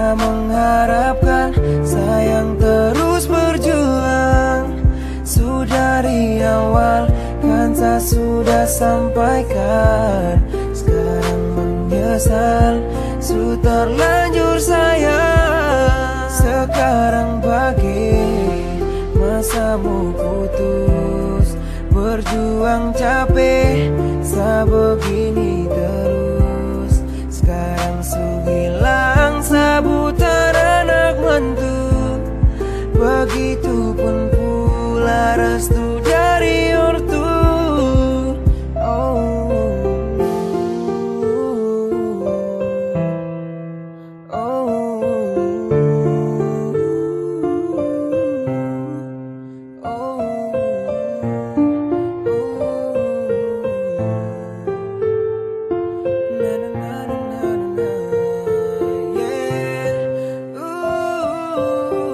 Saya mengharapkan sayang terus berjuang. Sudah dari awal kan saya sudah sampaikan. Sekarang menyesal, su terlanjur sayang. Sekarang bagi masamu putus, berjuang capek, saya begini terus. Sekarang su hilang, saya buta anak mantu. Begitupun pula restu dari ortu.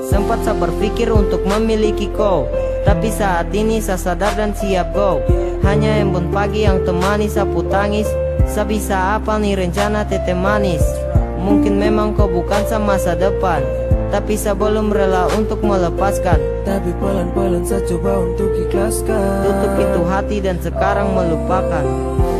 Sempat saya berpikir untuk memiliki kau, tapi saat ini saya sadar dan siap go. Hanya embun pagi yang temani sapu tangis. Saya bisa apa nih rencana tete manis. Mungkin memang kau bukan sama masa depan, tapi saya belum rela untuk melepaskan. Tapi pelan-pelan saya coba untuk ikhlaskan. Tutup itu hati dan sekarang melupakan.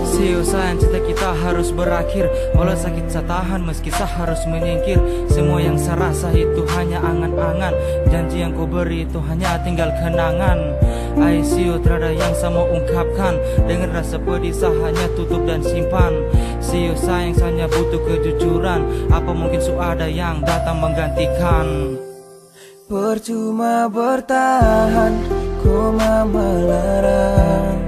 Siu sayang, cinta kita harus berakhir. Walau sakit saya tahan meski saya harus menyingkir. Semua yang saya rasa itu hanya angan-angan. Janji yang kau beri itu hanya tinggal kenangan. I see you, terada yang saya mau ungkapkan. Dengan rasa pedih saya hanya tutup dan simpan. See you sayang, saya butuh kejujuran. Apa mungkin ada yang datang menggantikan? Percuma bertahan, koma melarang.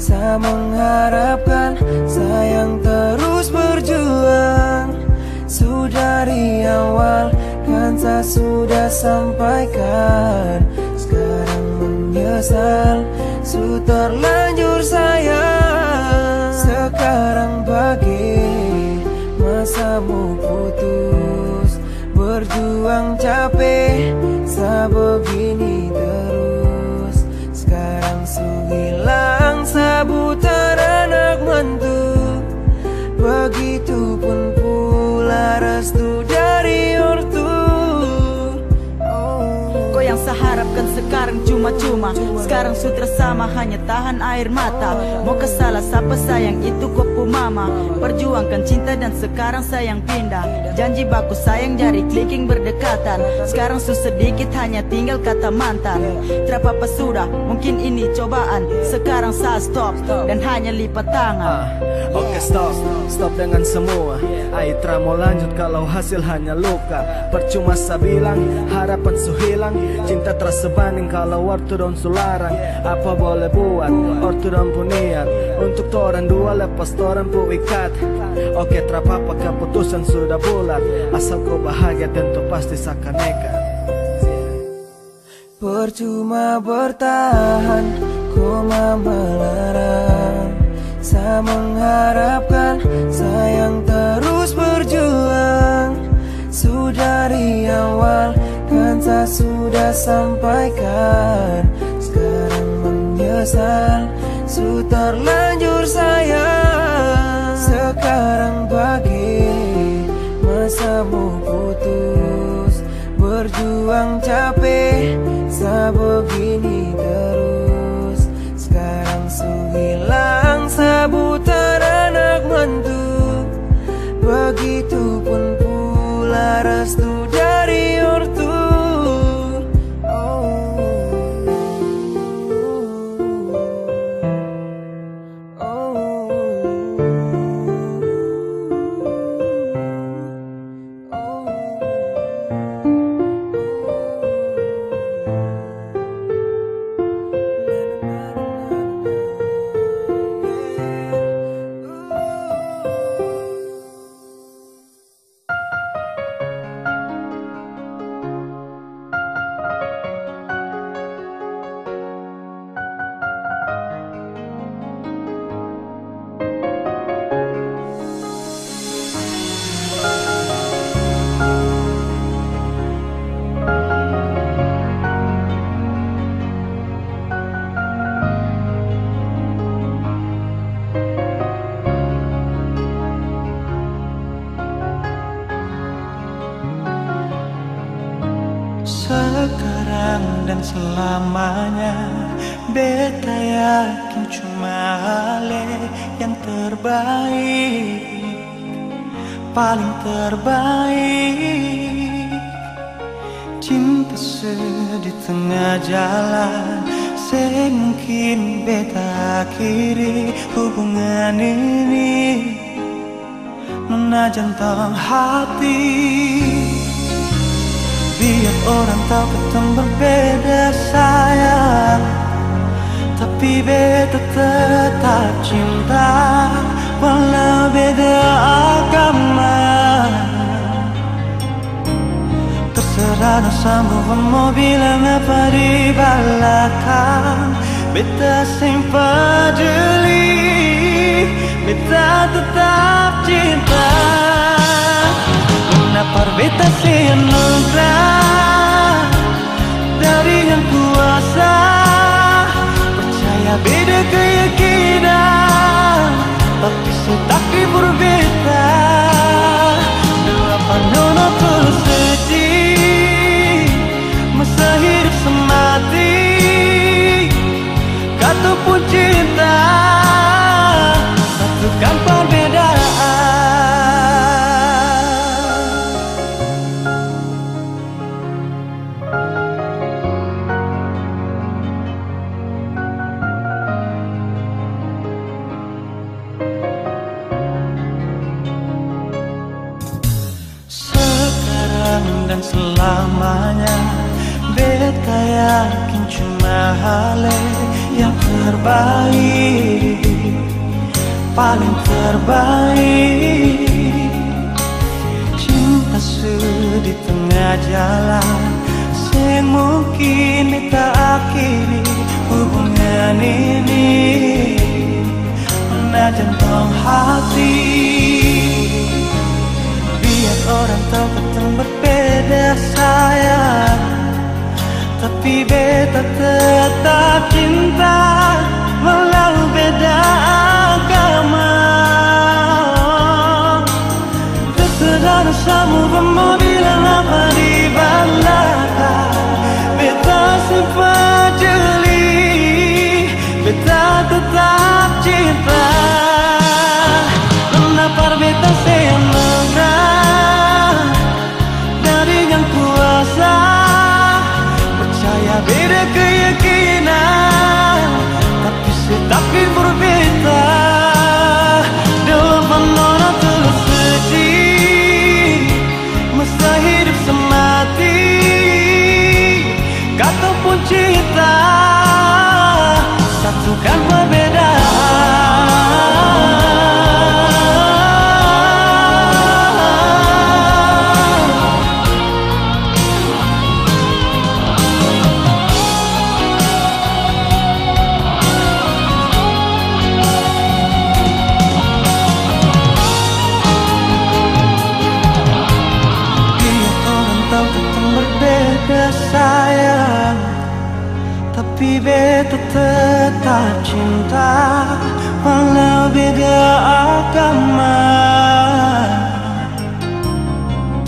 Saya mengharapkan sayang terus berjuang. Sudah dari awal kan saya sudah sampaikan. Sekarang menyesal, su terlanjur sayang. Sekarang bagi masamu putus, berjuang capek, saya begini terus. Sekarang su hilang, saya buta anak mantu. Begitupun pula restu dari ortu. Kau yang saya harapkan sekarang cuma-cuma. Sekarang sudah sama hanya tahan air mata. Mau kesalah siapa sayang itu kopu mama. Perjuangkan cinta dan sekarang sayang pindah. Janji baku sayang jari clicking berdekatan. Sekarang sedikit hanya tinggal kata mantan. Terapa sudah mungkin ini cobaan. Sekarang saya stop dan hanya lipat tangan. Oke stop dengan semua. Aitra mau lanjut kalau hasil hanya luka. Percuma saya bilang harapan su hilang. Cinta terasa banding kalau waktu don su larang. Apa boleh buat ortu don pu niat. Untuk toran dua lepas toran pu ikat. Oke terapa keputusan sudah bulat. Asal kau bahagia tentu pasti saya nekat. Percuma bertahan, koma melarang. Saya mengharapkan sayang terus berjuang. Sudah dari awal kan saya sudah sampaikan. Sekarang menyesal, su terlanjur sayang. Sekarang bagi masamu putus, berjuang capek, saya begini terus. Sekarang su hilang, saya buta anak mantu. Begitupun pula restu dari ortu. Sekarang dan selamanya beta yakin cuma Ale yang terbaik, paling terbaik. Cinta di tengah jalan, semungkin beta akhiri hubungan ini. Nona jantung hati, biar orang tahu kita berbeda sayang, tapi beta tetap cinta walau beda agama. Terserah sama mau bilang apa di belakang, beta simpan jeli, beta tetap cinta. Kenapa beta senugrah dari yang kuasa, percaya beda keyakinan, tapi setakdir berbeda. Delapan nona tulus suci, masa hidup semati, kata pun cinta, satukan perbedaan. Dan selamanya beta yakin cuma Ale yang terbaik, paling terbaik. Cinta di tengah jalan, semungkin beta akhiri hubungan ini. Nona jantung hati, biar orang tahu kita berbeda sayang, tapi beta tetap cinta walau beda agama. Terserah sama mau bilang apa di belakang, beta simpan jeli, beta tetap cinta. Kenapa beta senugrah dari yang kuasa, percaya beda keyakinan, tapi setakdir berbeda. Dalam nona tulus suci, masa hidup semati, kata pun cinta, satukan perbedaan. Sayang, tapi beta tetap cinta walau beda agama.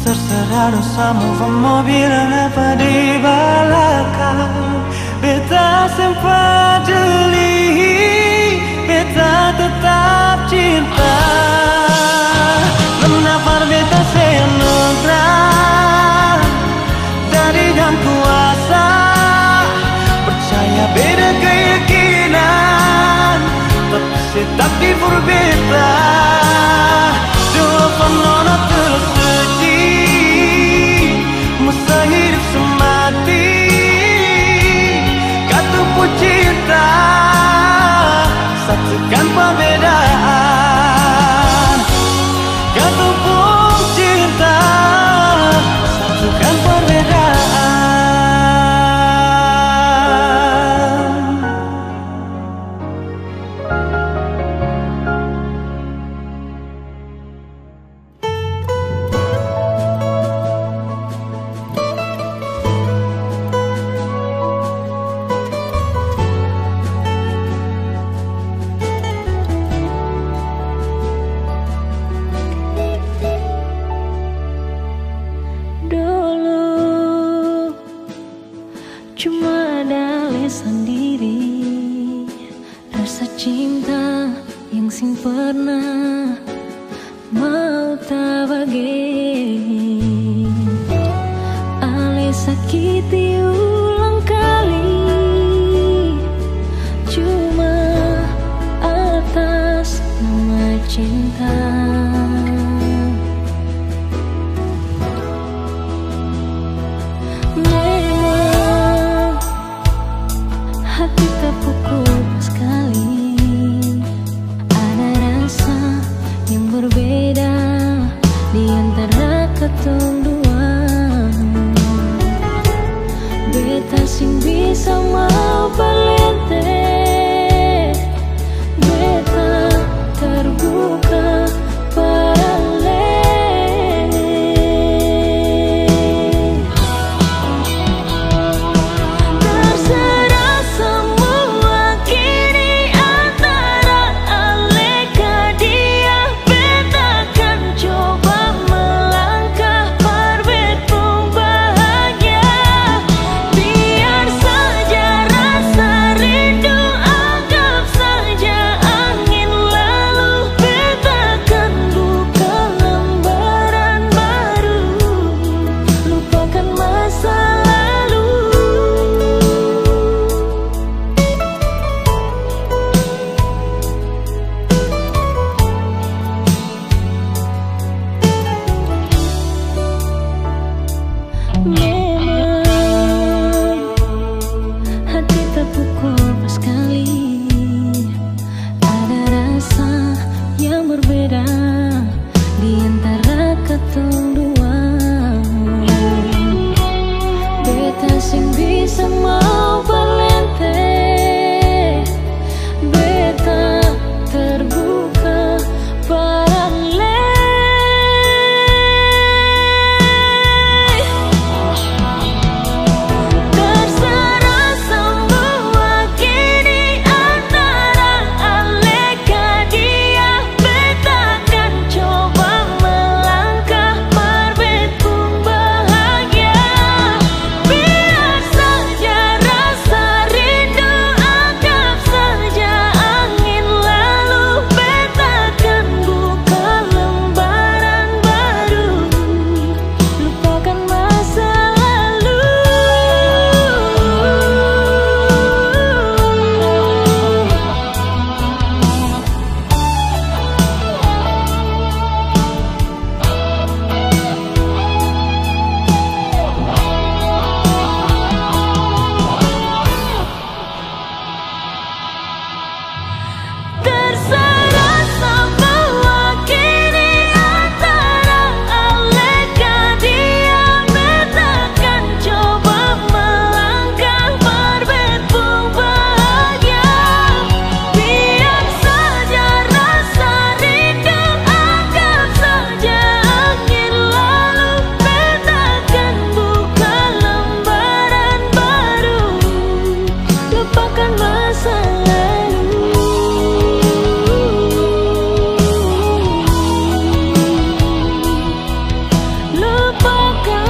Terserah sama mau bilang apa di belakang, beta simpan jeli, beta tetap cinta. Kenapa beta senugrah dari yang kuasa, percaya beda keyakinan, tapi setakdir berbeda. Dua nona tulus suci, masa hidup semati, kata pun cinta, satukan perbedaan. Kata pun cinta, satukan perbedaan. cuma dale sendiri. Rasa cinta yang sing pernah mau tak bagi. Ale sakiti ulang kali, cuma atas nama cinta. Memang hati tak pukul sekali, ada rasa yang berbeda di antara ketong dua. Beta sing bisa mau palente, beta terbuka paralel. Terserah semua kini antara aleka dia, beta kan coba melangkah parbet pun bahagia. Biar saja rasa rindu, anggap saja angin lalu, beta kan buka lembaran baru, lupakan masa lalu. Memang hati tak pukul sekali, ada rasa yang berbeda di antara ketong dua. Beta sing bisa mau palente, beta terbuka paralel. Terserah semua kini antara aleka dia, beta kan coba melangkah parbet pun bahagia. Biar saja rasa rindu, anggap saja angin lalu, beta kan buka lembaran baru, lupakan masa lalu. Terserah semua kini antara aleka dia, beta kan coba melangkah parbet pun bahagia. Biar saja rasa rindu, anggap saja angin lalu, beta kan buka lembaran baru, lupakan masa lalu. Lupakan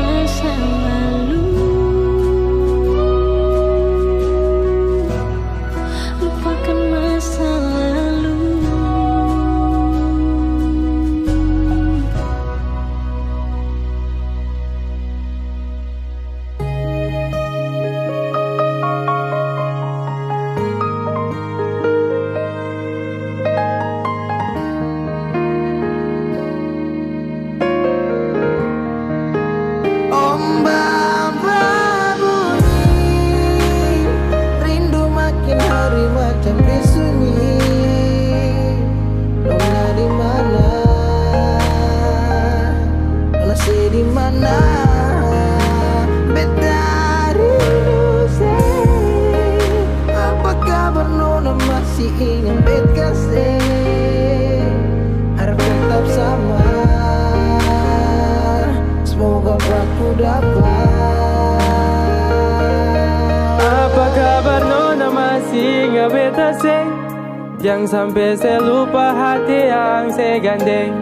masa lalu, lupakan masa lalu. Ombak berbunyi, rindu makin hari macam disunyi. Nona di mana? Lasi di mana? Beta rindu say. Apa kabar Nona, masih ingin bet kasih? Harap tetap sama. Semoga aku dapat. Apa kabar Nona, masih ingat beta say? Jangan sampai saya lupa hati yang saya gandeng.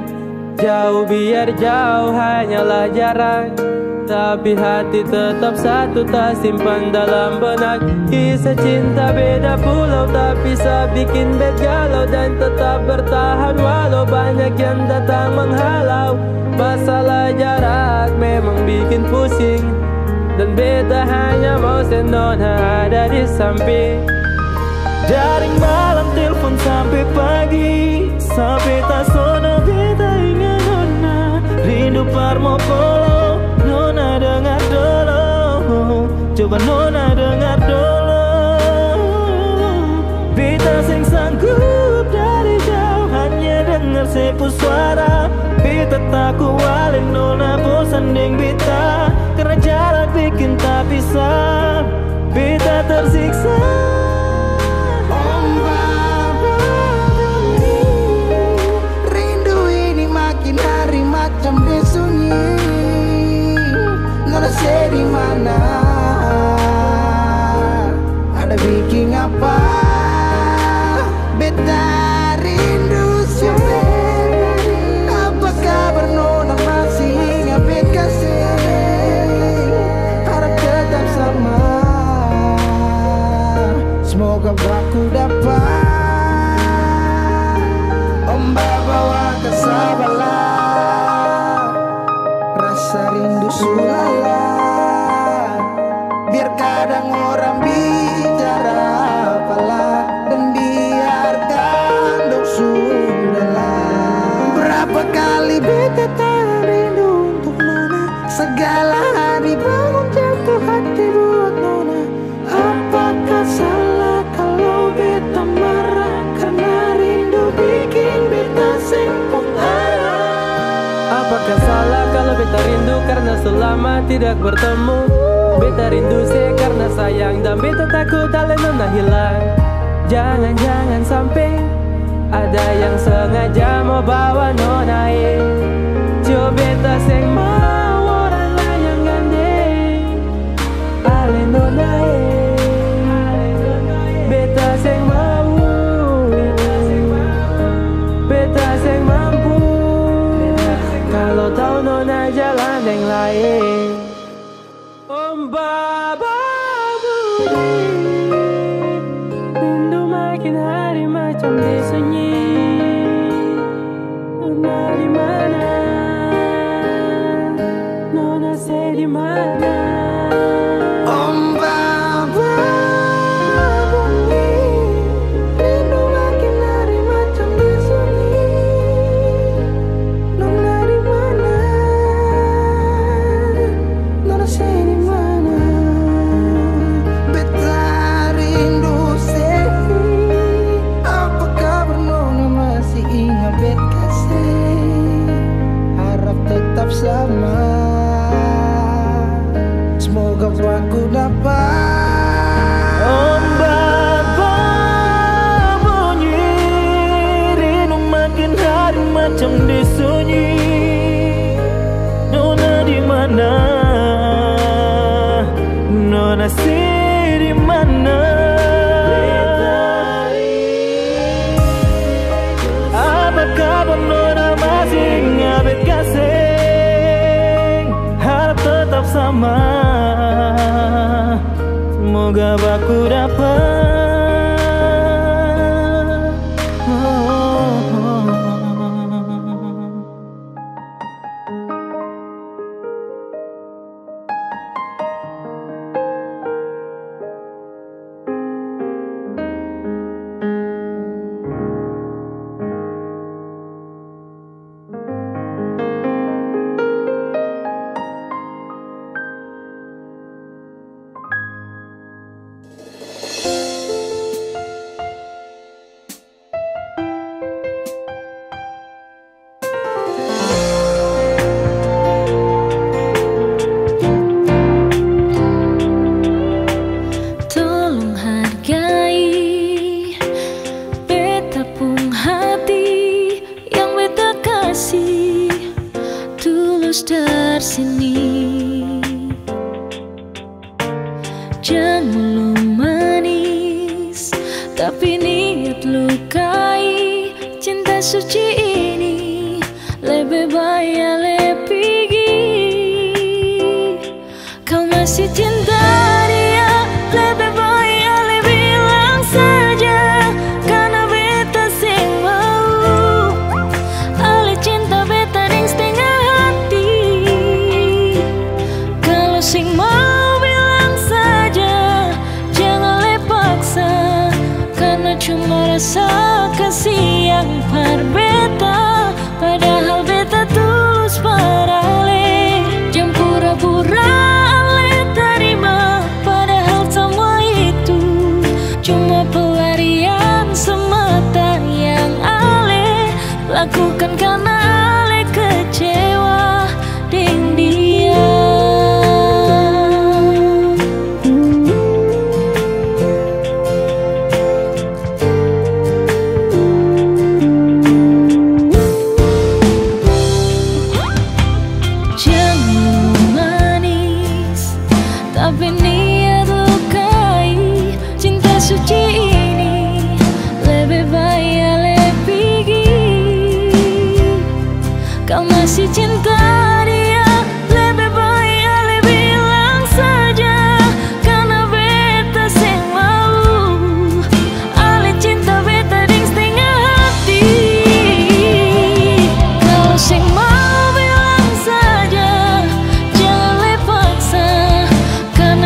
Jauh biar jauh hanyalah jarak, tapi hati tetap satu tak simpan dalam benak. Kisah cinta beda pulau tak bisa bikin bed galau, dan tetap bertahan walau banyak yang datang menghalau. Masalah jarak memang bikin pusing, dan beta hanya mau senona ada di samping. Dari malam telepon sampai pagi, sampai tak sono beta ingat nona. Rindu parmo polo, nona dengar dulu. Coba nona dengar dulu. Beta sing sanggup dari jauh hanya dengar sepu suara. Beta tak kualin nona bosan deng beta, karena jarak bikin tak bisa. Beta tersiksa. Macam disunyi, nona di mana? Ada bikin apa? Beta rindu siapa? Apa kabar nona masih ingat bet kasih? Harap tetap sama. Semoga aku dapat ombak bawa kesabaran. Rasa rindu sulala, biar kadang orang bicara apalah, dan biarkan dong sudahlah. Berapa kali beta tak rindu untuk nona, segala hari bangun jatuh hati buat nona. Apakah salah kalau beta marah, karena rindu bikin beta sempung arah? Apakah salah kalau beta rindu karena selama tidak bertemu? Beta rindu sih karena sayang, dan beta takut ale nona hilang. Jangan-jangan sampai ada yang sengaja mau bawa nona coba beta sing mau orang lain gandeng ale nona beta sing mau, beta sing mampu. Kalau tahu nona jalan yang lain, ombak bunyi, rindu makin hari macam disunyi. Nona di mana? Nona di mana? Ombak bunyi, rindu makin hari macam disunyi. Nona di mana? Nona di mana? Beta rindu sih. Apa kabar nona masih ingat bet kasih? Harap tetap sama. Semoga aku dapat Ombak bunyi, rindu makin hari macam disunyi. Nona di mana? Nona di mana? Apa kabar nona masih ingat bet kasih? Harap tetap sama. Semoga aku dapat. Tolong hargai beta pun hati yang beta kasih tulus dari sini. Jangan mulu manis, tapi niat lukai. Cinta suci ini lebih baik rasa kasih yang berbeda, padahal beta tulus parale. Jam pura-pura ale terima, padahal semua itu cuma pelarian semata yang ale lakukan karena ale kecewa dengan dia. Tapi niat lukai cinta suci ini, lebih baik ale pergi. Kau masih cinta dia, lebih baik ale bilang saja, karena beta seng mau ale cinta beta ding setengah hati. Kalau seng mau bilang saja, jangan le paksa,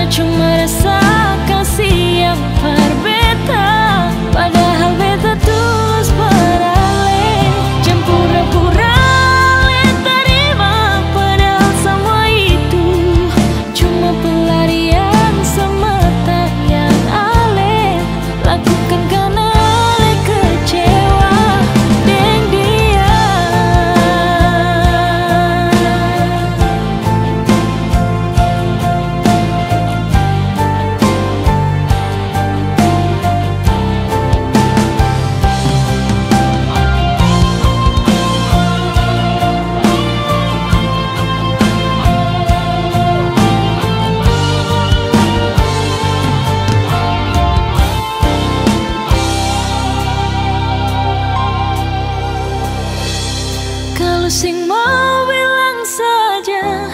cuma rasa kasih yang berbeda, padahal beta tulus parale. Jam pura-pura ale terima, padahal semua itu cuma pelarian semata yang ale lakukan karena ale kecewa dengan dia. Kalau sing mau bilang saja,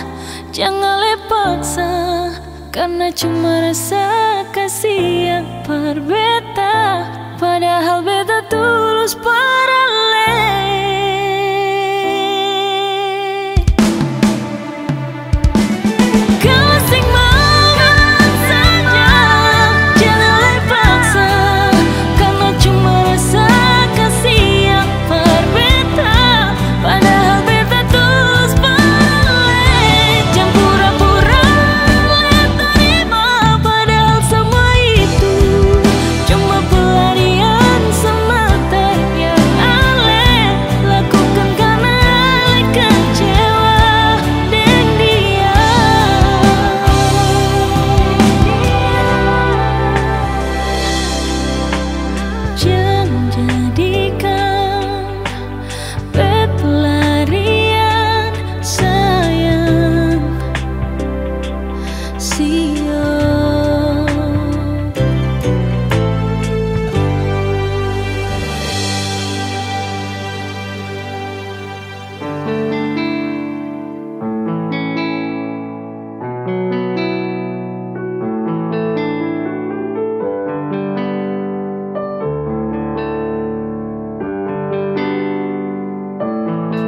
jangan le paksa, karena cuma rasa kasih yang berbeda, padahal beta tulus parale. Kalau sing mau bilang saja, jangan le paksa, karena cuma rasa kasih yang berbeda, padahal beta tulus parale. Jam pura-pura ale terima, padahal semua itu cuma pelarian semata yang ale lakukan karena ale kecewa dengan dia. Jangan jadikan pelarian sayang, siap.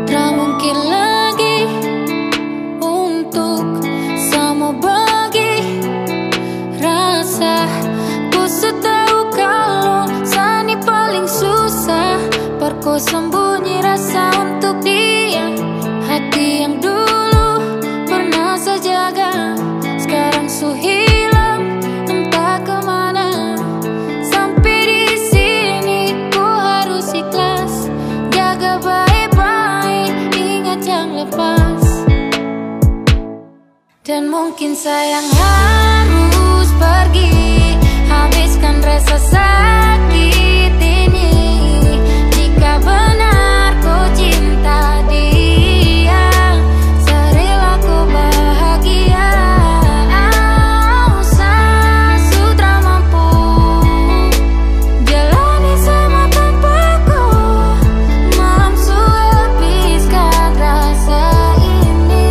Tak mungkin lagi untuk sama bagi rasa. Ku tahu kalau sani paling susah, perku sembunyi rasa untuk dia. Hati yang dulu pernah saya jaga, sekarang su hilang entah kemana. Sampai di sini ku harus ikhlas, jaga baik-baik, ingat yang lepas. Dan mungkin sayang harus pergi, habiskan rasa sakit ini. Jika benar kau cinta dia, serela ku bahagia. Usah sutra mampu jalani sama tanpaku, mampu habiskan rasa ini.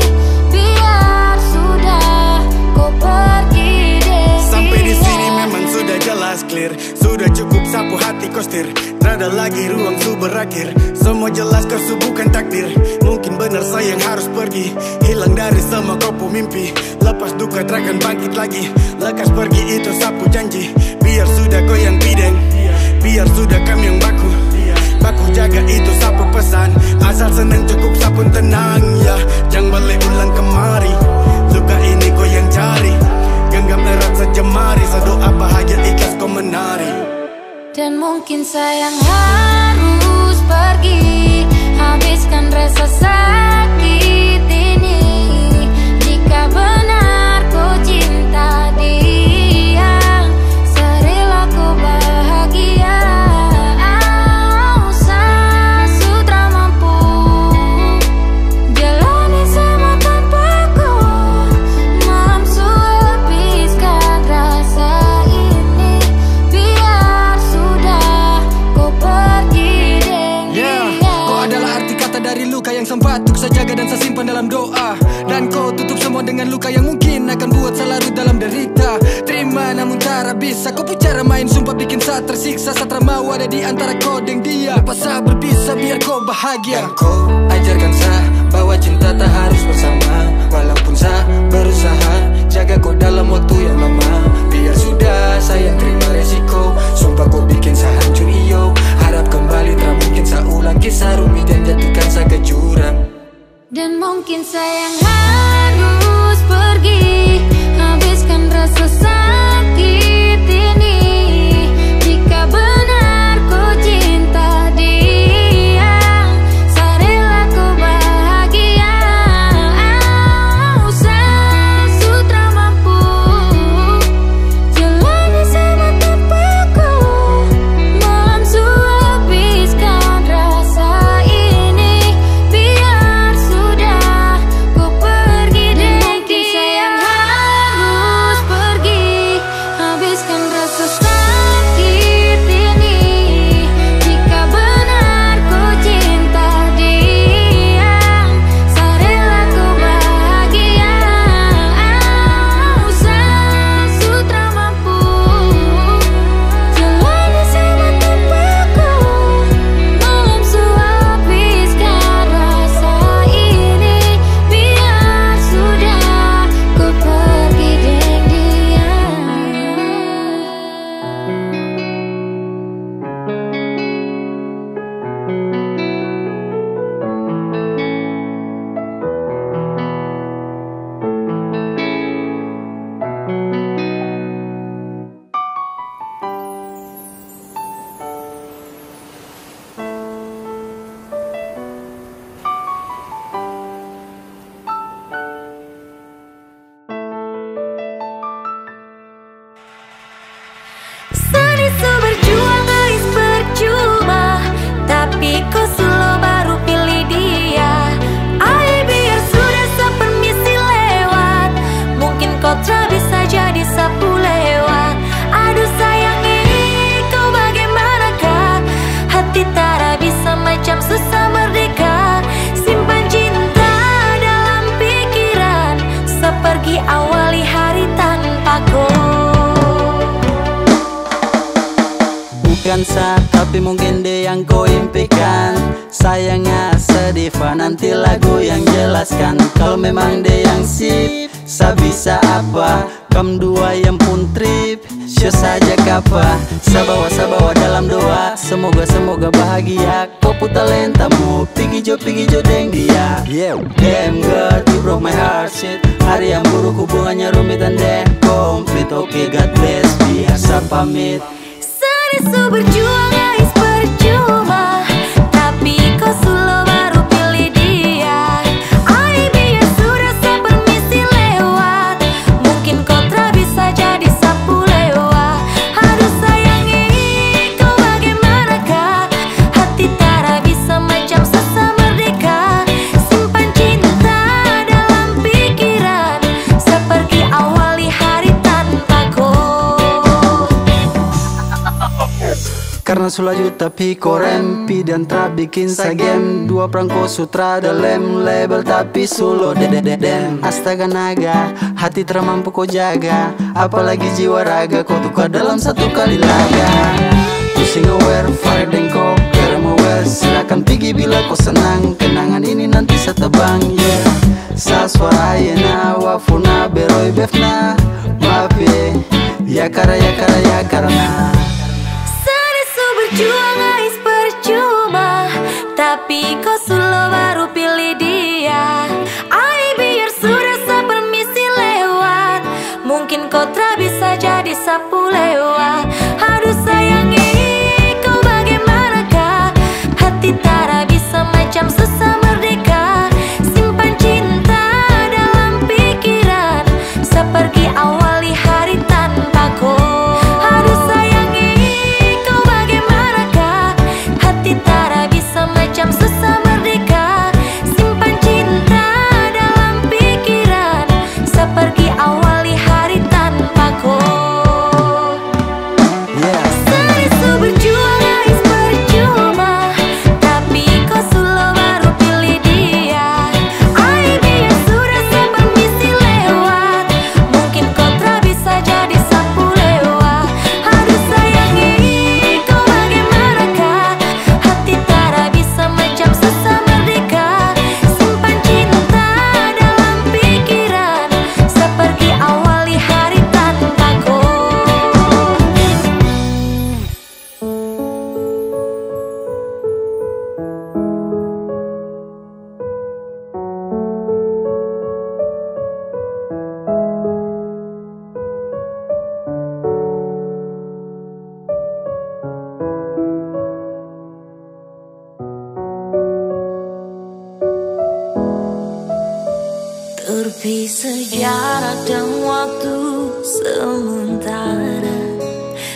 Biar sudah kau pergi deh. Sampai di sini memang sudah jelas clear, sudah cukup sapu hati kostir. Rada lagi ruang su berakhir, semua jelas kau su bukan takdir. Mungkin benar sayang harus pergi, hilang dari semua kopu mimpi. Lepas duka terakan bangkit lagi, lekas pergi itu sapu janji. Biar sudah kau yang bideng, biar sudah kami yang baku. Baku jaga itu sapu pesan, asal seneng cukup sapun tenang ya. Jangan balik ulang kemari, luka ini kau yang cari. Genggam erat sejemari, sedoa bahagia ikhlas kau menari. Dan mungkin sayang harus pergi, habiskan rasa sakit ini. Jika benar kau cinta dia, serela kau bahagia. Sutra mampu jalani semua tanpaku, mampu habiskan rasa ini. Biar sudah kau pergi dengan dia. Kau adalah arti kata dari luka yang sempat tuk saya jaga dan saya simpan dalam doa. Dan kau tutup semua dengan luka yang mungkin akan buat saya larut dalam derita. Terima namun tak bisa, kau bicara main sumpah bikin saya tersiksa. Saya mau ada di antara kau dan dia, lepas saya berpisah biar kau bahagia. Dan kau ajarkan saya bahwa cinta tak harus bersama. Walaupun saya berusaha jaga kau dalam waktu yang lama. Biar sudah saya terima resiko, sumpah kau bikin saya hancur iyo. Harap kembali tak mungkin saya ulang kisah rumit yang jatuhkan saya ke jurang. Dan mungkin sayang harus pergi, habiskan rasa sakit ini. Jika benar kau cinta dia, serela kau bahagia. Sutra mampu jalani semua tanpaku, mampu habiskan rasa ini. Biar sudah kau pergi dengan dia. Sayang harus pergi, habiskan rasa sakit ini. Jika benar kau cinta dia, serela kau bahagia. Sutra mampu jalani semua tanpaku, mampu habiskan rasa ini. Biar sudah kau pergi dengan dia. Seni su berjuang guys percuma, tapi kau selalu baru pilih dia. Ayo biar sudah sepermisi lewat, mungkin kau tak bisa jadi sapu lewat. Aduh sayang ini kau bagaimanakah, hati tak bisa macam susah merdeka. Simpan cinta dalam pikiran, seperti awali hari tanpa kau. Bukan saya, tapi mungkin dia yang kau impikan. Sayangnya sedih, nanti lagu yang jelaskan. Kalau memang dia yang sip, saya bisa apa? Kamu dua yang pun trip, show saja kapa. Saya bawa dalam doa, semoga bahagia. Kau putar talentamu, pergi jo deng dia. Yeah, damn God, you broke my heart shit. Hari yang buruk hubungannya rumit dan deh komplit. Oke, God bless, biasa pamit. Su berjuang guys percuma, tapi kau selalu baru pilih dia. Ayo biar sudah sepermisi lewat, mungkin kau tak bisa jadi sapu lewat. Aduh sayang ini kau bagaimanakah, hati tak bisa macam susah merdeka. Simpan cinta dalam pikiran, seperti awali hari tanpa kau. Karena sulaju tapi korempi dan tak bikin sagem. Dua perangko sutra dalam label tapi solo dedededen. Astaga naga, hati termampu kau jaga. Apalagi jiwa raga kau tukar dalam satu kali laga. Pusing aware, fire dan kau kerem aware. Silakan pergi bila kau senang, kenangan ini nanti setebang yeah. Sa suara yena wafuna beroi befna. Maaf ya karena berjuang ais percuma, tapi kau selalu baru pilih dia. Ai biar sudah sa permisi lewat, mungkin kau tak bisa jadi sapu lewat. Aduh sayangi, kau bagaimanakah? Hati tak bisa macam susah merdeka. Simpan cinta dalam pikiran, seperti awali hari tanpa kau. Aduh sayangi, kau bagaimanakah? Hati tak bisa macam susah merdeka. Simpan cinta dalam pikiran, seperti awali hari tanpa kau. Serisu berjuang ais percuma, tapi kau selalu baru pilih dia. Ai biar sudah sa permisi lewat, mungkin kau tak bisa jadi sapu lewat. Aduh sayangi, kau bagaimanakah? Hati tak bisa macam susah merdeka. Simpan cinta dalam pikiran, seperti awali hari tanpa kau. Terpisah jarak dan waktu sementara,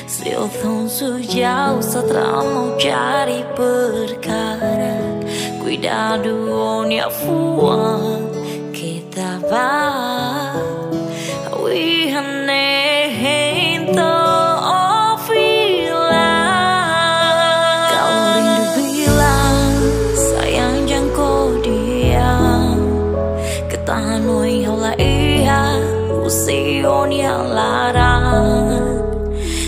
seotong sejauh setelah mau cari perkara. Cuidado onde a fua kita va, we hanento ofila. Kalau rindu bilang sayang jangan kau diam, ketanoi hola iya usion yang larang.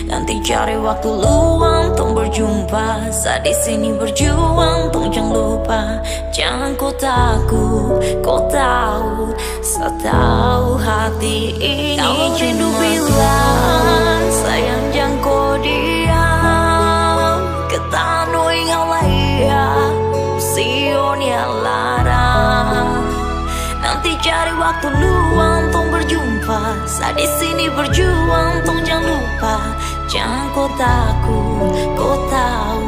Nanti cari waktu luang tong berjumpa, saat di sini berjuang tong jangan lupa. Jangan kau takut, kau tahu, saya tahu hati ini. Kalau rindu bilang sayang jangan kau diam, ketanoi hola iya usion yang larang. Nanti cari waktu luang tong berjumpa, saat di sini berjuang tong jangan lupa. Jangan kau takut, kau tahu,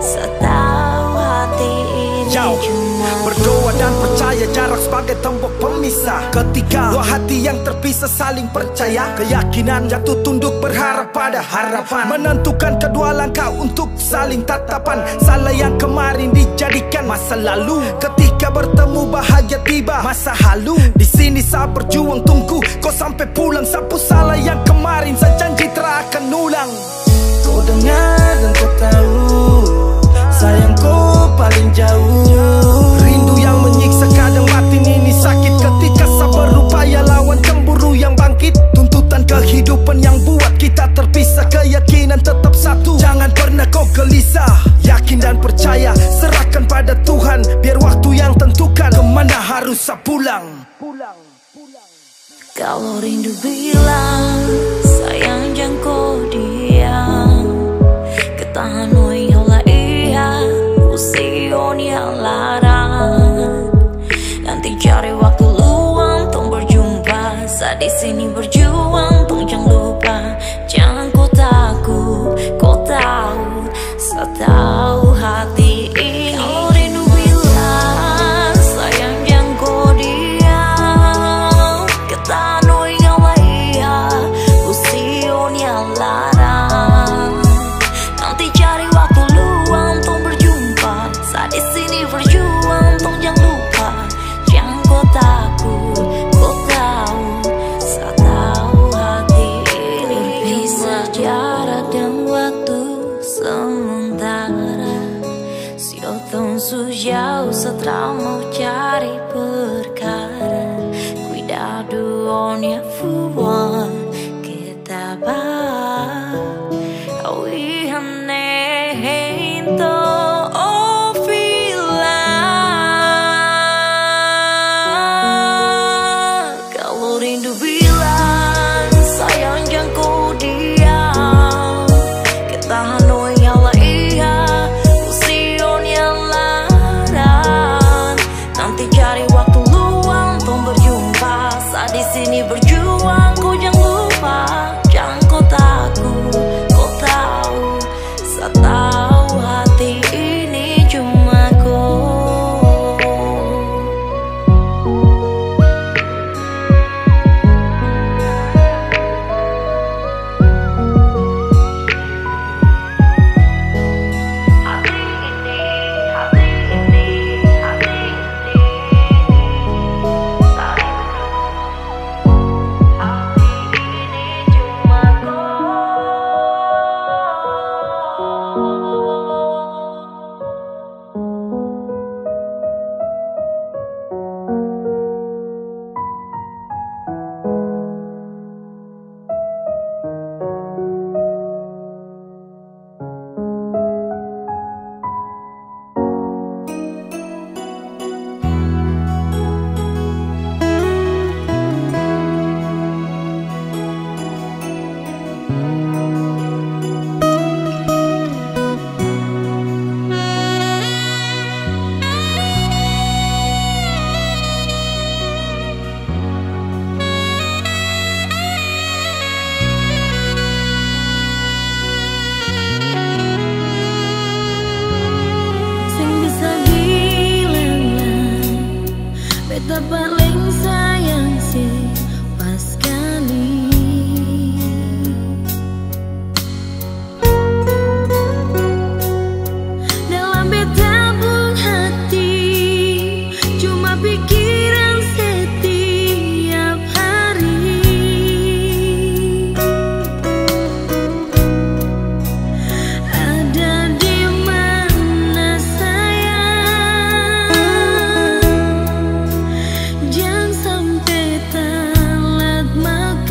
saya tahu hati ini cuma berdoa dan percaya jarak sebagai tembok pemisah. Ketika dua hati yang terpisah saling percaya, keyakinan jatuh tunduk berharap pada harapan, menentukan kedua langkah untuk saling tatapan. Salah yang kemarin dijadikan masa lalu, ketika bertemu bahagia tiba masa halu. Di sini saya berjuang tunggu kau sampai pulang. Sapu salah yang kemarin, saya janji tak akan ulang. Kau dengar dan kau tahu, sayangku paling jauh. Rindu yang menyiksa kadang batin ini sakit, ketika saya berupaya lawan cemburu yang bangkit. Tuntutan kehidupan yang buat kita terpisah, keyakinan tetap satu, jangan pernah kau gelisah. Yakin dan percaya, serahkan pada Tuhan, biar waktu yang tentukan kemana harus saya pulang. Kalau rindu bilang sayang jangan kau diam, ketahanoi hola iya usion yang larang. Nanti cari waktu luang tong berjumpa, saat di sini berjuang tong jangan lupa. Jangan kau takut, kau tahu, saya tahu hati ini. Kalau rindu bilang sayang jangan kau diam, ketanoi hola iya usion yang larang. Nanti cari waktu luang tong berjumpa, saat di sini berjuang tong jangan lupa. Jangan kau takut, kau tahu, saya tahu. lupa. Saat di sini berjuang kau jangan lupa. Jangan kau takut, kau tahu. Saya tahu hati ini cuma kau. Beta paling sayang sih pas kali dalam beta pun hati cuma pikiran setiap hari. Ada di mana sayang, jangan sampai telat makan.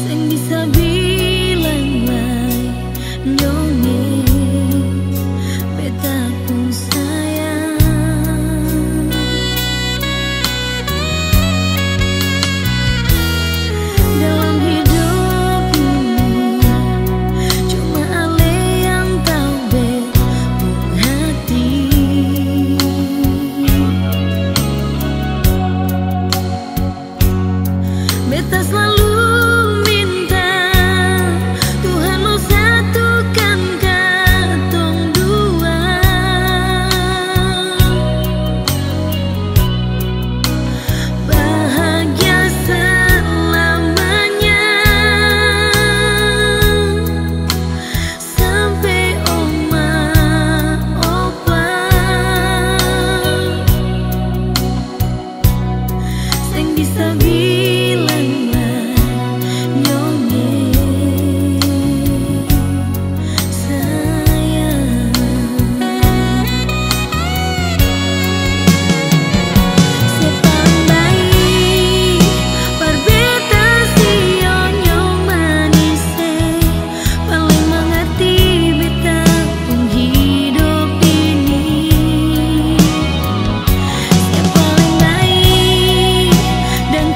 Sing bisa bilang lai nyonge beta pun sayang. Dalam hidup ini cuma ale yang tahu bepung hati. Beta selalu minta Tuhan lo satukan katong dua. Bahagia selamanya sampai oma opa. Sing bisa bilang lah nyonge sayang. Sepandai perbeta sionyo manise paling mengerti beta pun hidup ini. Yang paling baik dan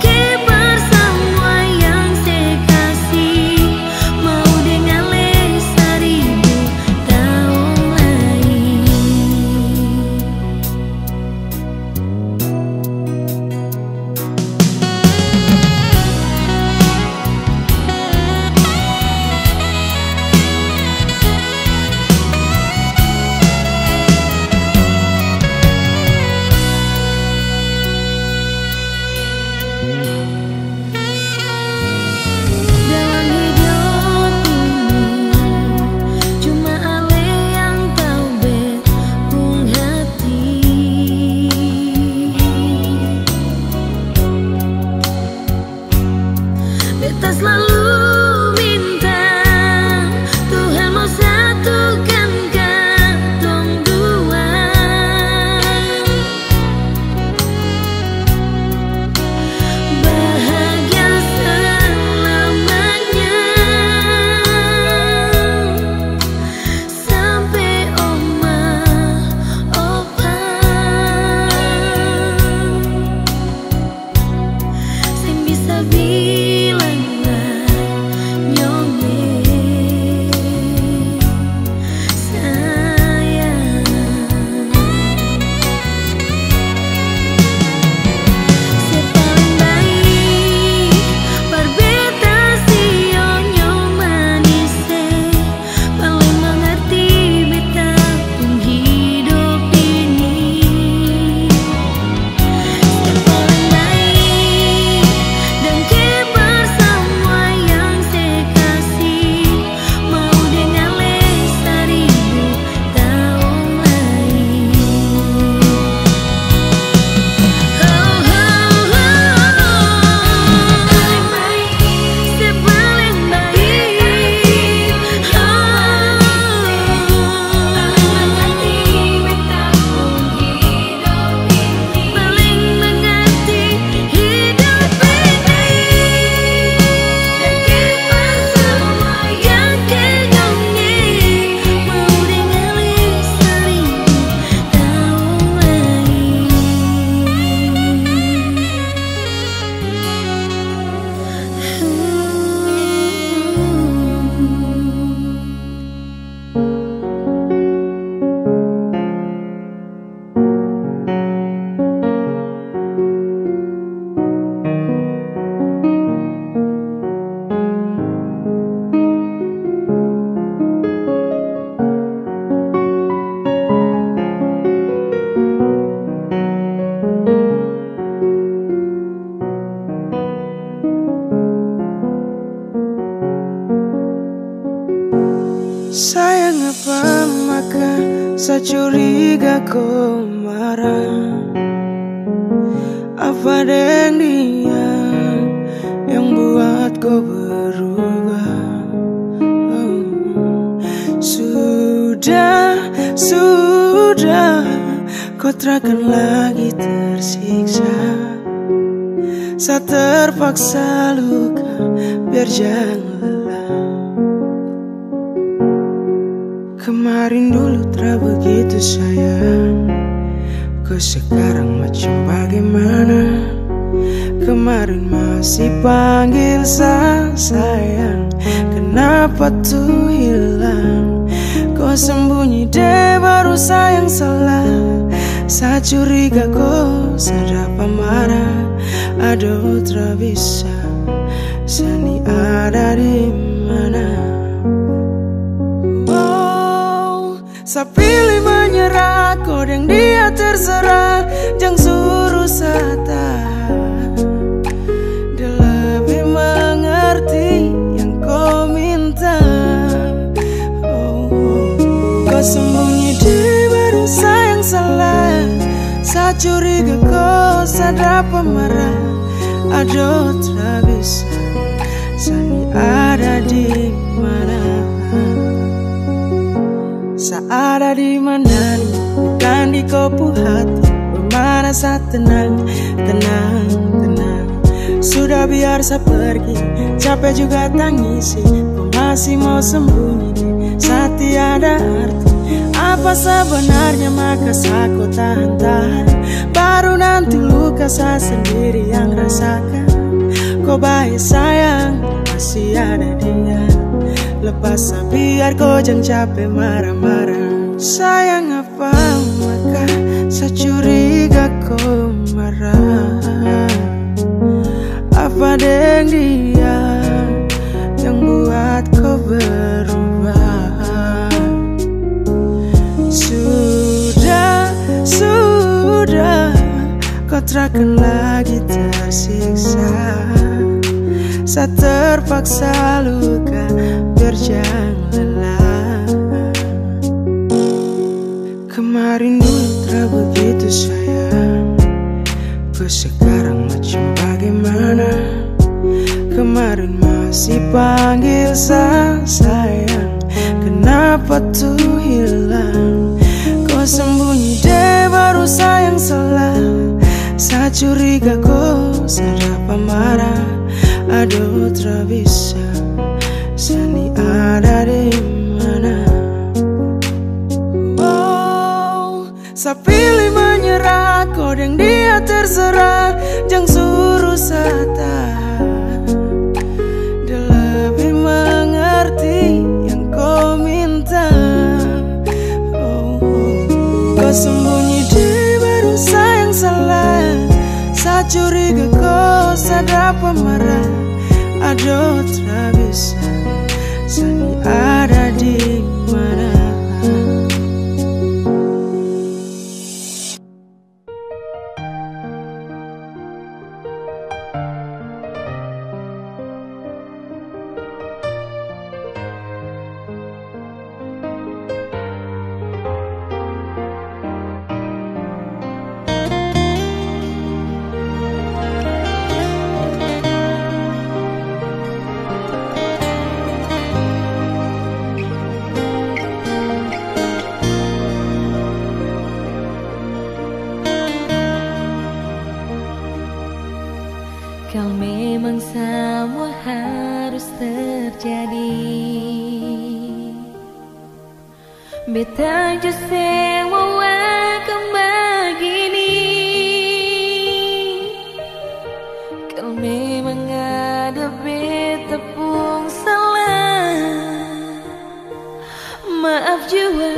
Sayang apa maka saya curiga kau marah? Apa dengan dia yang buat kau berubah? Sudah, kau takkan lagi tersiksa. Saya terpaksa luka biar jangan lelah. Kemarin dulu tak begitu sayang, kau sekarang macam bagaimana? Kemarin masih panggil sayang, kenapa tuh hilang? Kau sembunyi deh baru sayang salah. Saya curiga kau sedap marah. Aduh tak bisa, Sani ada di mana? Saya pilih menyerah, kau yang dia terserah. Jangan suruh saya tahan, dia lebih mengerti yang kau minta. Kau sembunyi di baru sayang salah. Saya curiga kau sadar pemarah. Aduh tak bisa, Sani ada di mana? Saya ada di mana nih? Bukan di kopu hati. Bagaimana saya tenang. Sudah biar saya pergi, capek juga tangisi. Kau masih mau sembunyi nih? Saya tiada arti. Apa sebenarnya maka saya kau tahan. Baru nanti luka saya sendiri yang rasakan. Kau baik sayang, masih ada dia. Lepas biar kau jangan capek marah-marah. Sayang apa maka saya curiga kau marah? Apa dengan dia yang buat kau berubah? Sudah, kau takkan lagi tersiksa. Saya terpaksa luka biar jangan lelah. Kemarin dulu tak begitu sayang, kau sekarang macam bagaimana? Kemarin masih panggil sayang, kenapa tuh hilang? Kau sembunyi deh baru sayang salah. Saya curiga kau sadar pemarah. Aduh tak bisa, Sani ada di mana? Saya pilih menyerah, kau yang dia terserah. Jangan suruh saya tahan, dia lebih mengerti yang kau minta. Kau sembunyi di baru sayang salah. Saya curiga kau sadar pemarah. Aduh tak bisa, Sani ada di mana? Kalau memang semua harus terjadi, beta justru mau akan begini. Kalau memang ada beta pun salah, maaf jua,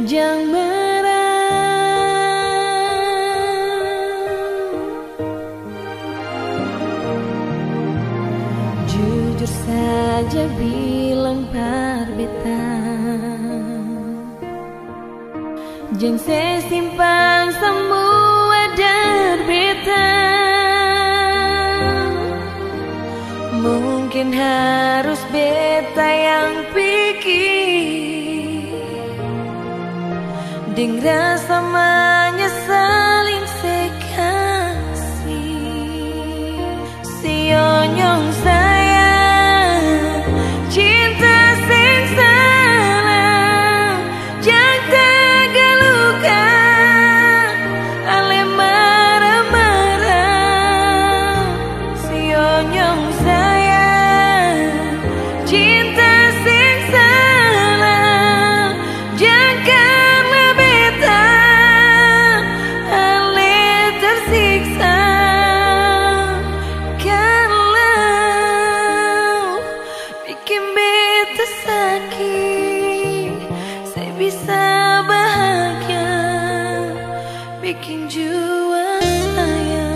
jangan saja bilang par beta, jangan saya simpan semua dari beta. Mungkin Mungkin harus beta yang pikir ding rasa menyesalin sekasih sionyong sayang cinta sing salah jangan tagaluka ale marah-marah sionyong sayang cinta sing salah janganlah beta ale tersiksa kalau bikin beta sakit saya bisa bahagia bikin jua saya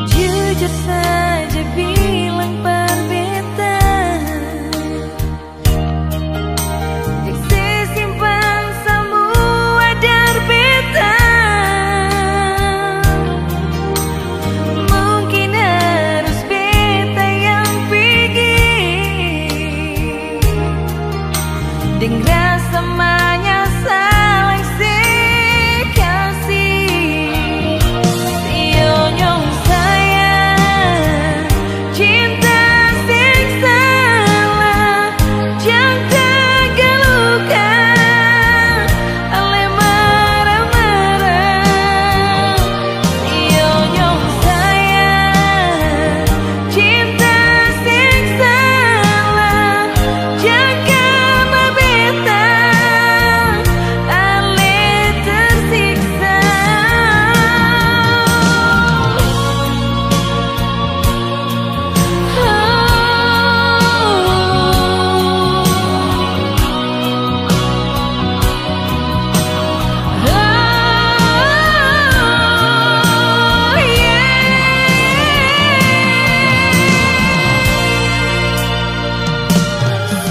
jujur saja bilang par beta yang saya simpan semua dari beta mungkin harus beta yang pikir ding rasa menyesal yang sekasih sionyong sayang cinta sing salah jangan tagaluka ale marah-marah sionyong sayang cinta sing salah janganlah beta ale tersiksa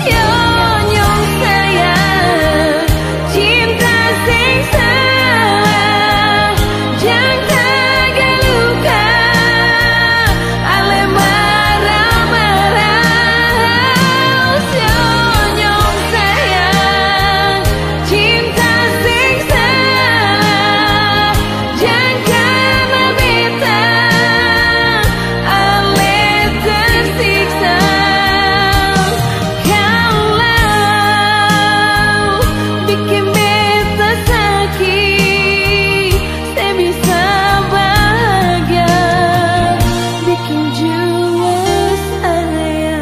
sionyong sayang cinta sing salah jangan tagaluka ale marah-marah sionyong sayang cinta sing salah janganlah beta ale tersiksa kalau bikin beta sakit saya bisa bahagia bikin jua saya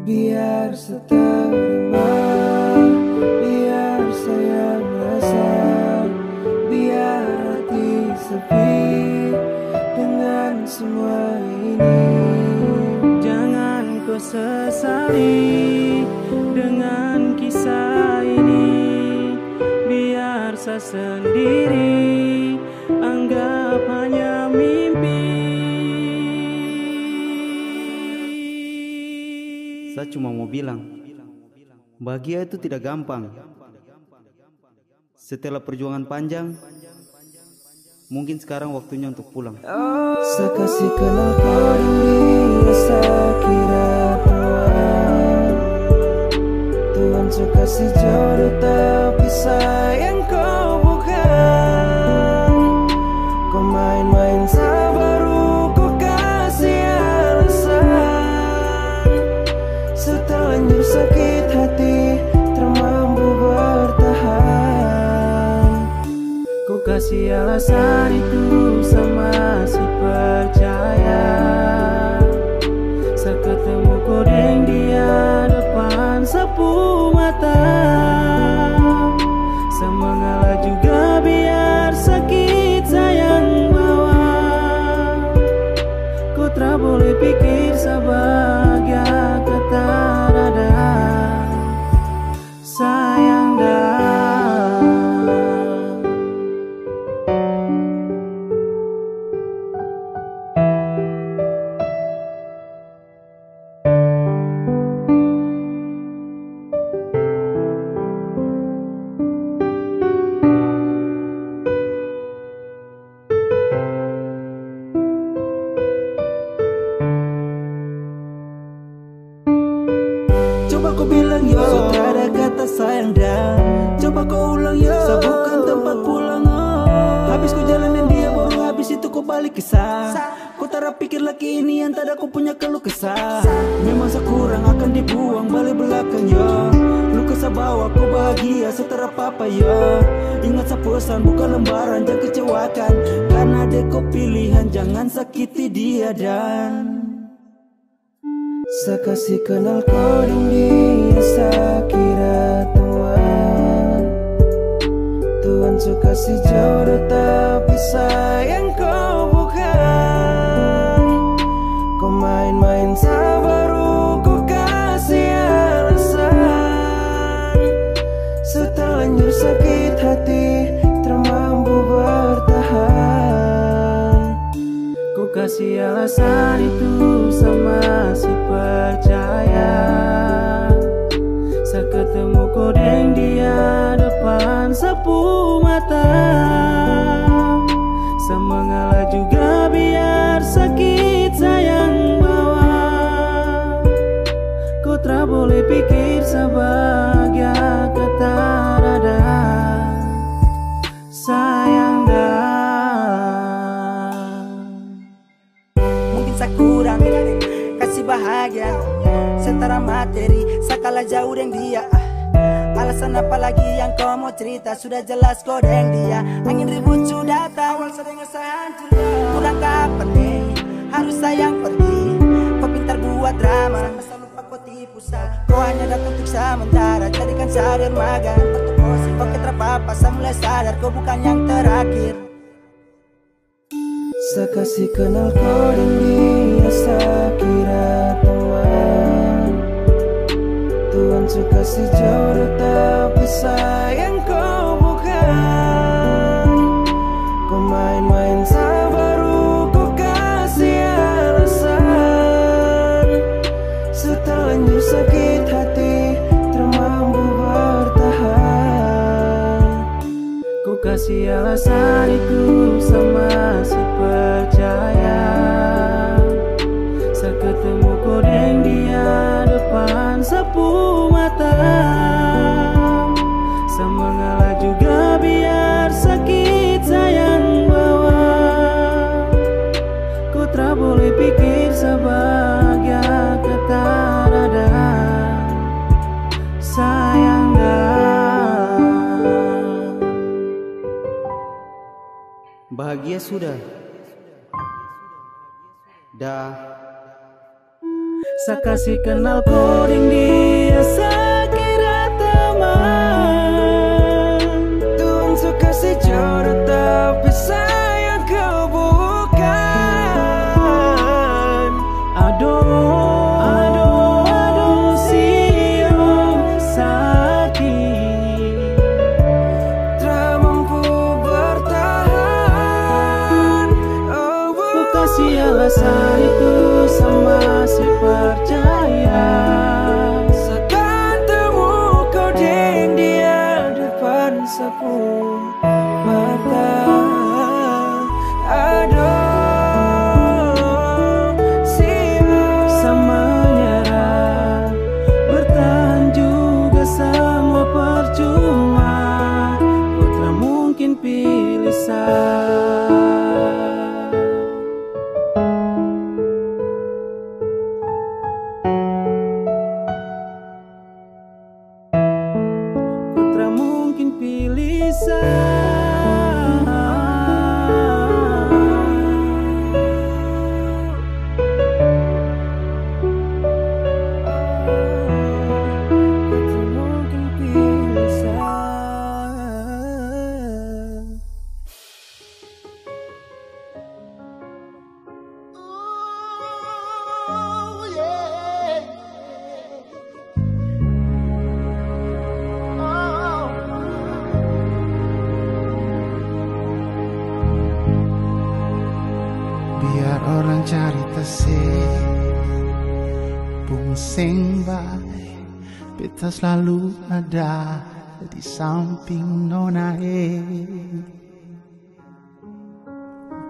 Biar seterima, biar saya merasa, biar hati sepi dengan semua ini. Jangan kau sesali dengan kisah ini. Biar saya sendiri anggap hanya mimpi. Saya cuma mau bilang, bahagia itu tidak gampang. Setelah perjuangan panjang, mungkin sekarang waktunya untuk pulang. Saya kasih kenal kau dan bila saya kira Tuhan Tuhan saya kasih jodoh tapi sayang kau bukan. Kau main-main saya baru kau kasih alasan. Setelanjur sakit hati termampu bertahan. Kau kasih alasan itu sama si percaya. Saya ketemu kau dengan dia depan sapu mata. Saya mengalami kisah. Kau tak pikir laki ini yang tak ada, kau punya keluh kesah. Memang sekurang akan dibuang balik belakang ya. Lu kesah bawa kau bahagia setelah papa ya. Ingat sa pesan bukan lembaran, jangan kecewakan. Karena ada kau pilihan, jangan sakiti dia dan Sekasih kenal coding dia, saya kira teman. Tuhan suka si jodoh tapi sayang kau bukan. Kau main-main sabaru kau kasih alasan. Setelanjur sakit hati termampu bertahan. kau kasih alasan itu sama si percaya. Saya ketemu kau deng dia depan sapu mata. Saya mengalah juga biar sakit sayang bawa. Kau tak boleh pikir sebahagia kata ada. Sayang dah. Mungkin saya kurang kasih bahagia setara materi, sakala jauh dengan dia. Alasan apa lagi yang kau mau cerita? Sudah jelas kau dengan dia. Angin ribut sudah tahu, awal sering saya hancur. Kurang kapan nih harus sayang pergi. Kau pintar buat drama, masa lupa kau tipu saya. Kau hanya datang untuk sementara, jadikan saya dermaga. Kau ketra apa saya mulai sadar kau bukan yang terakhir. Sekasih kenal coding dia, saya kira teman. Tuhan suka si jodoh tapi sayang kau bukan. Kau main-main sabaru kau kasih alasan. Setelanjur sakit hati termampu bertahan. Kau kasih alasan itu sama si percaya. Saya ketemu kau deng dia depan sapu mata. Saya mengalah juga biar sakit sayang bawa. Kau tak boleh pikir sebahagia kata ada. Sayang dah. Bahagia sudah dah. Saya kasih kenal coding dia, saya kira teman. Tuhan suka si jodoh tapi sayang kau bukan. Aduh siyo sakit Tak mampu bertahan. Kau kasih alasan itu sama si percaya. Seakan temu kau deng dia depan sapu mata. Aduh siap Sama menyerah, bertahan juga semua percuma. Kau tak mungkin pilih saya. Biar orang cari tasik Pusing baik Beta selalu ada di samping nona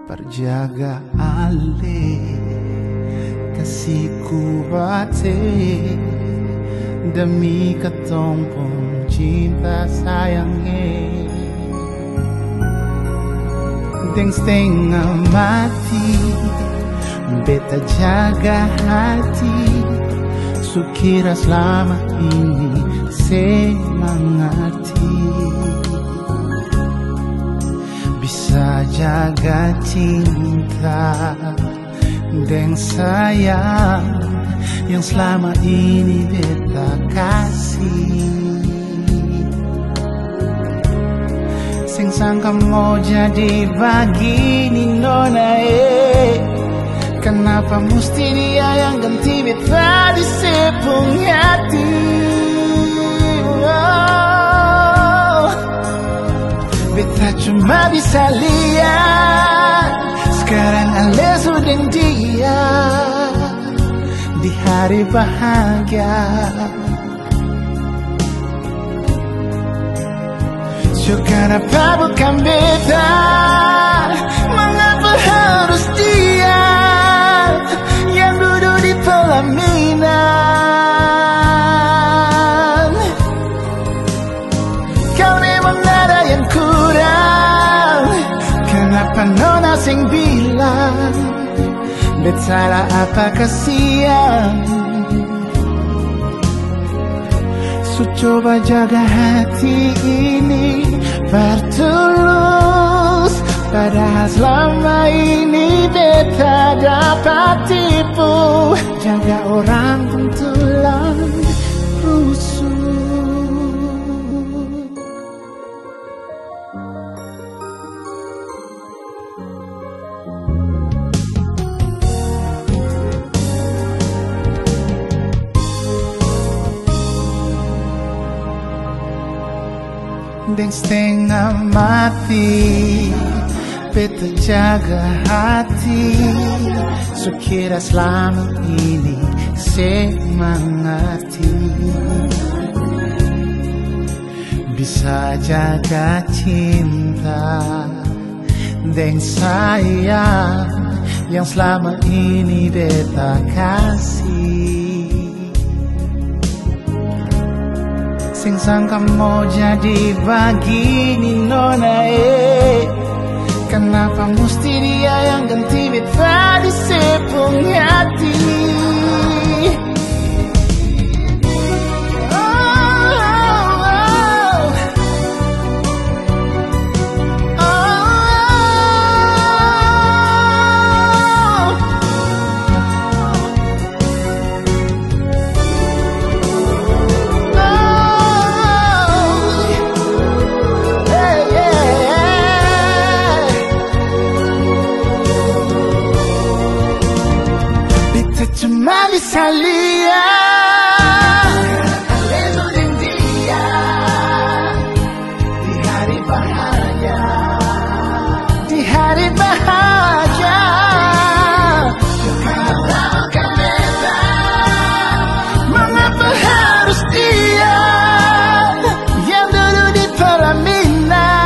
Perjaga ale Kasihku hati Demi ketompong cinta sayangnya Deng setengah mati, beta jaga hati. Sukira selama ini semangati, bisa jaga cinta dan sayang yang selama ini beta kasih. Sing sangka mau jadi begini nona kenapa mesti dia yang ganti beta di sepung hati? Oh, beta cuma bisa lihat sekarang Ale sudah dia di hari bahagia. Kenapa bukan beta? Mengapa harus dia yang duduk di pelaminan? Kau memang ada yang kurang. Kenapa nona sing bilang bet salah apa kasihan? So coba jaga hati ini bertulus, padahal selama ini beta dapat tipu. Jaga orang tentulah rusuh. Deng setengah mati, beta jaga hati. Sukira selama ini semangati, bisa jaga cinta dan sayang yang selama ini beta kasih. Sing sangka mau jadi begini nona kenapa mesti dia yang ganti beta di sepung hati? Cuma bisa lihat Ale dan dia di hari bahagia, di hari bahagia. Kenapa bukan beta? Mengapa harus dia yang duduk di pelaminan?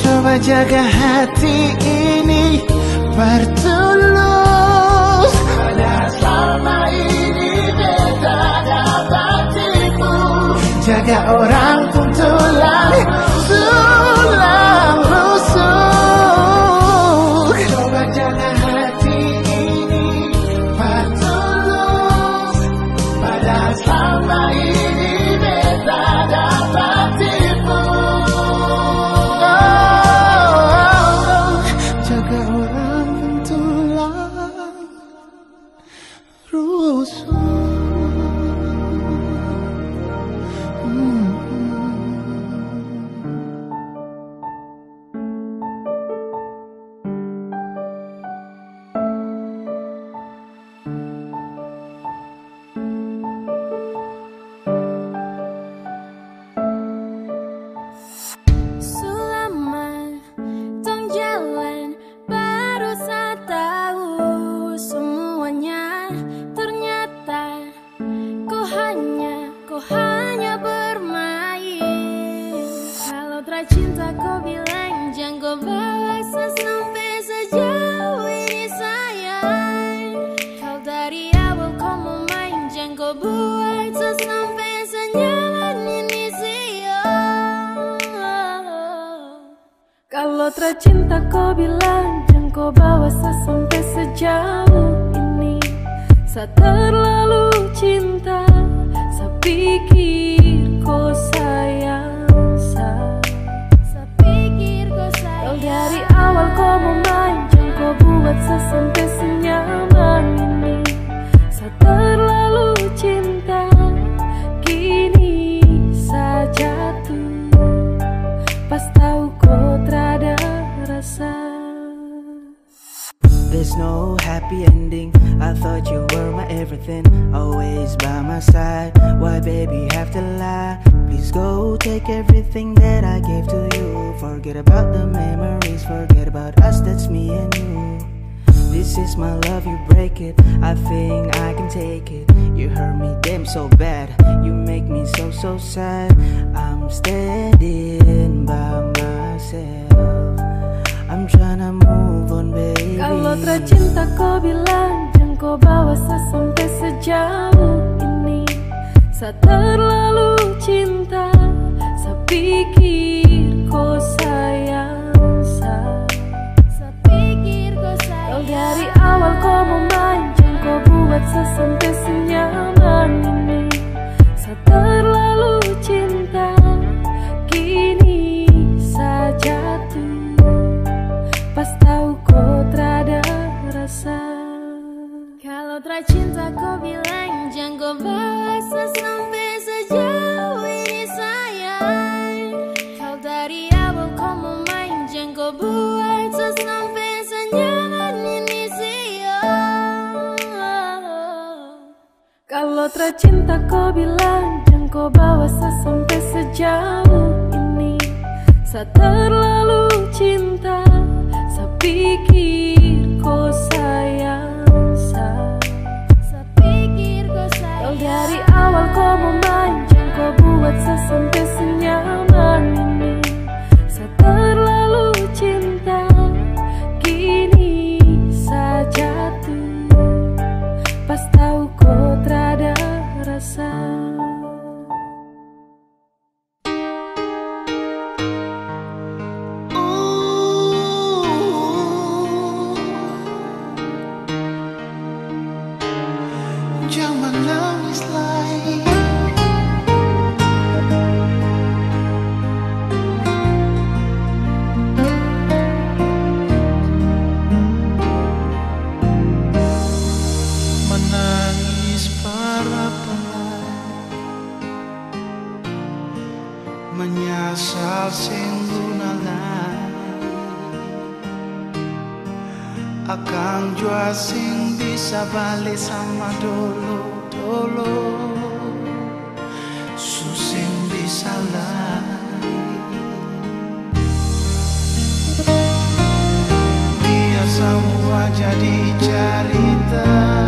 Coba jaga hati ini bertulus, padahal selama ini beta dapat tipu. Jaga orang pun tulang rusuk. Coba jaga hati ini bertulus, padahal selama ini beta dapat tipu. Ternyata sayang. Kau dari awal kau mau main, jangan kau buat sampai senyaman ini Kalau tercinta kau bilang, jangan kau bawa saya sampai sejauh ini. Saya terlalu cinta, saya pikir kau sayang saya. Kalau dari awal kau mau main, jangan kau buat saya sampai senyaman ini. Saya terlalu cinta, kini saya jatuh. Pas tahu kau terada rasa. There's no happy ending. I thought you were my everything, always by my side. Why baby have to lie? Please go take everything that I gave to you. Forget about the memories, forget about us, that's me and you. This is my love, you break it, I think I can take it. You hurt me damn so bad, you make me so sad. I'm standing by myself, I'm tryna move on baby. Kalau tercinta kau bilang, jangan kau bawa saya sampai sejauh ini. Saya terlalu cinta, saya pikir kau sayang saya. Kalau dari awal kau mau main, jangan kau buat saya sampai senyaman ini. Saya terlalu cinta, kini saya jatuh. Pas tahu kau terada rasa. Kalau tercinta kau bilang, jangan kau bawa saya sampai sejauh ini sayang. Kalau dari awal kau mau main, jangan kau buat saya sampai senyaman ini Kalau tercinta kau bilang, jangan kau bawa saya sampai sejauh ini. Saya terlalu cinta, saya pikir kau sayang saya. Kalau dari awal kau mau main, jangan kau buat saya sampai senyaman ini. Saya terlalu cinta, kini saya jatuh. Pas tahu kau terada rasa. Jangan nangis lagi. Menangis para penat, menyesal singgunalah. Akang jua sing bisa balik sama dulu susing bisa lagi. Biar semua jadi cerita.